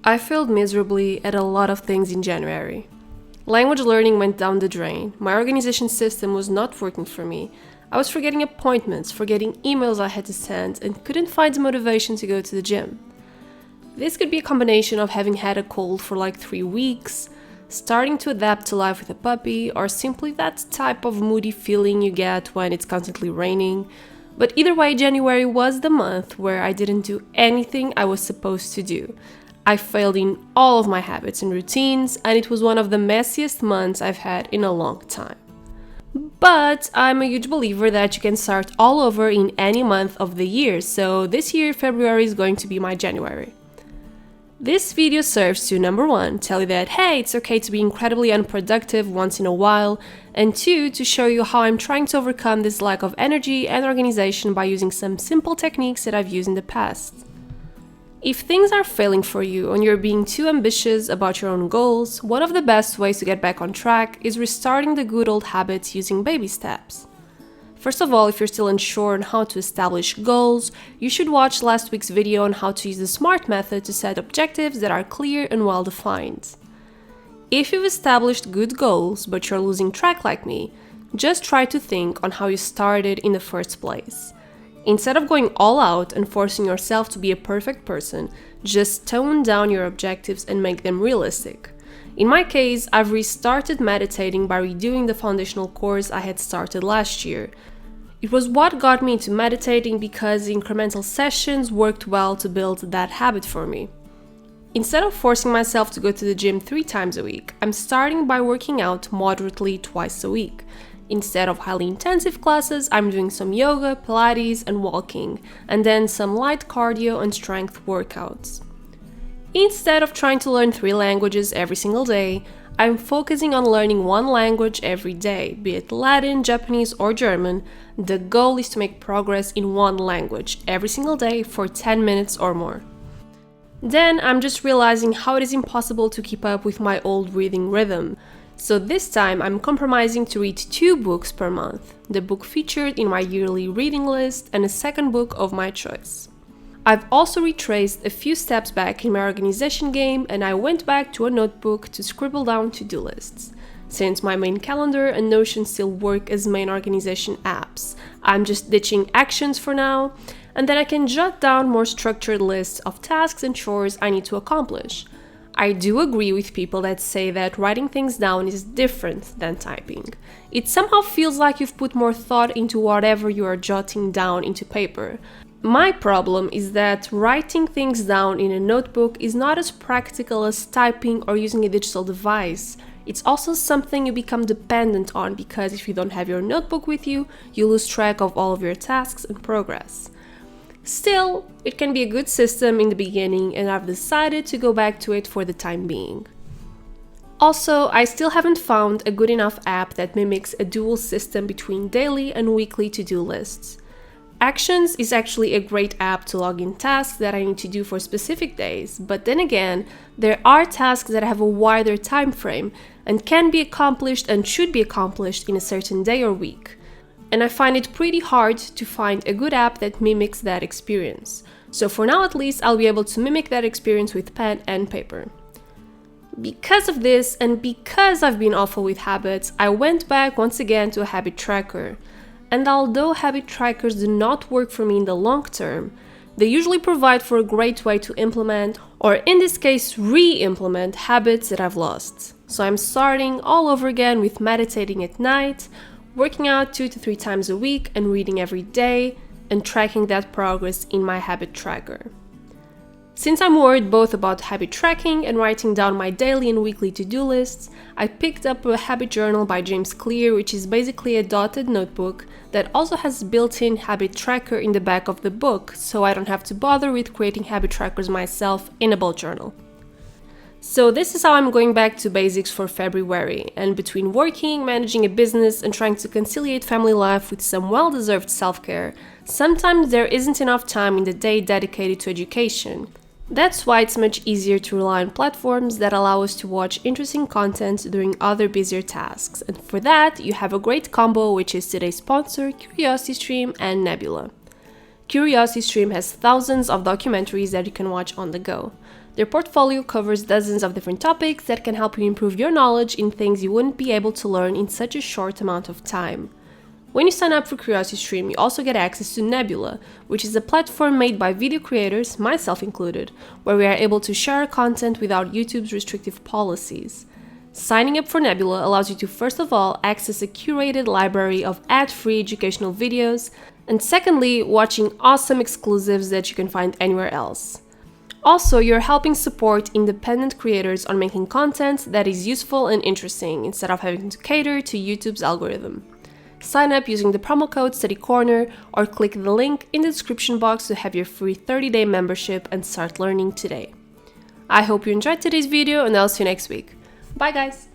I failed miserably at a lot of things in January. Language learning went down the drain. My organization system was not working for me. I was forgetting appointments, forgetting emails I had to send, and couldn't find the motivation to go to the gym. This could be a combination of having had a cold for like 3 weeks, starting to adapt to life with a puppy, or simply that type of moody feeling you get when it's constantly raining. But either way, January was the month where I didn't do anything I was supposed to do. I failed in all of my habits and routines, and it was one of the messiest months I've had in a long time. But I'm a huge believer that you can start all over in any month of the year, so this year, February is going to be my January. This video serves to, number 1, tell you that hey, it's okay to be incredibly unproductive once in a while, and 2, to show you how I'm trying to overcome this lack of energy and organization by using some simple techniques that I've used in the past. If things are failing for you and you're being too ambitious about your own goals, one of the best ways to get back on track is restarting the good old habits using baby steps. First of all, if you're still unsure on how to establish goals, you should watch last week's video on how to use the SMART method to set objectives that are clear and well defined. If you've established good goals but you're losing track like me, just try to think on how you started in the first place. Instead of going all out and forcing yourself to be a perfect person, just tone down your objectives and make them realistic. In my case, I've restarted meditating by redoing the foundational course I had started last year. It was what got me into meditating because the incremental sessions worked well to build that habit for me. Instead of forcing myself to go to the gym 3 times a week, I'm starting by working out moderately twice a week. Instead of highly intensive classes, I'm doing some yoga, Pilates, and walking, and then some light cardio and strength workouts. Instead of trying to learn 3 languages every single day, I'm focusing on learning 1 language every day, be it Latin, Japanese, or German. The goal is to make progress in 1 language every single day for 10 minutes or more. Then I'm just realizing how it is impossible to keep up with my old reading rhythm. So this time I'm compromising to read 2 books per month, the book featured in my yearly reading list and a second book of my choice. I've also retraced a few steps back in my organization game and I went back to a notebook to scribble down to-do lists. Since my main calendar and Notion still work as main organization apps, I'm just ditching actions for now, and then I can jot down more structured lists of tasks and chores I need to accomplish. I do agree with people that say that writing things down is different than typing. It somehow feels like you've put more thought into whatever you are jotting down into paper. My problem is that writing things down in a notebook is not as practical as typing or using a digital device. It's also something you become dependent on because if you don't have your notebook with you, you lose track of all of your tasks and progress. Still, it can be a good system in the beginning and I've decided to go back to it for the time being. Also, I still haven't found a good enough app that mimics a dual system between daily and weekly to-do lists. Actions is actually a great app to log in tasks that I need to do for specific days, but then again, there are tasks that have a wider time frame and can be accomplished and should be accomplished in a certain day or week. And I find it pretty hard to find a good app that mimics that experience. So for now at least, I'll be able to mimic that experience with pen and paper. Because of this, and because I've been awful with habits, I went back once again to a habit tracker. And although habit trackers do not work for me in the long term, they usually provide for a great way to implement, or in this case, re-implement habits that I've lost. So I'm starting all over again with meditating at night, working out 2 to 3 times a week and reading every day and tracking that progress in my habit tracker. Since I'm worried both about habit tracking and writing down my daily and weekly to-do lists, I picked up a habit journal by James Clear, which is basically a dotted notebook that also has built-in habit tracker in the back of the book, so I don't have to bother with creating habit trackers myself in a bullet journal. So this is how I'm going back to basics for February, and between working, managing a business, and trying to conciliate family life with some well-deserved self-care, sometimes there isn't enough time in the day dedicated to education. That's why it's much easier to rely on platforms that allow us to watch interesting content during other busier tasks, and for that, you have a great combo which is today's sponsor, CuriosityStream and Nebula. CuriosityStream has thousands of documentaries that you can watch on the go. Their portfolio covers dozens of different topics that can help you improve your knowledge in things you wouldn't be able to learn in such a short amount of time. When you sign up for CuriosityStream, you also get access to Nebula, which is a platform made by video creators, myself included, where we are able to share our content without YouTube's restrictive policies. Signing up for Nebula allows you to, first of all, access a curated library of ad-free educational videos, and secondly, watching awesome exclusives that you can find anywhere else. Also, you're helping support independent creators on making content that is useful and interesting instead of having to cater to YouTube's algorithm. Sign up using the promo code StudyCorner or click the link in the description box to have your free 30-day membership and start learning today. I hope you enjoyed today's video and I'll see you next week. Bye guys!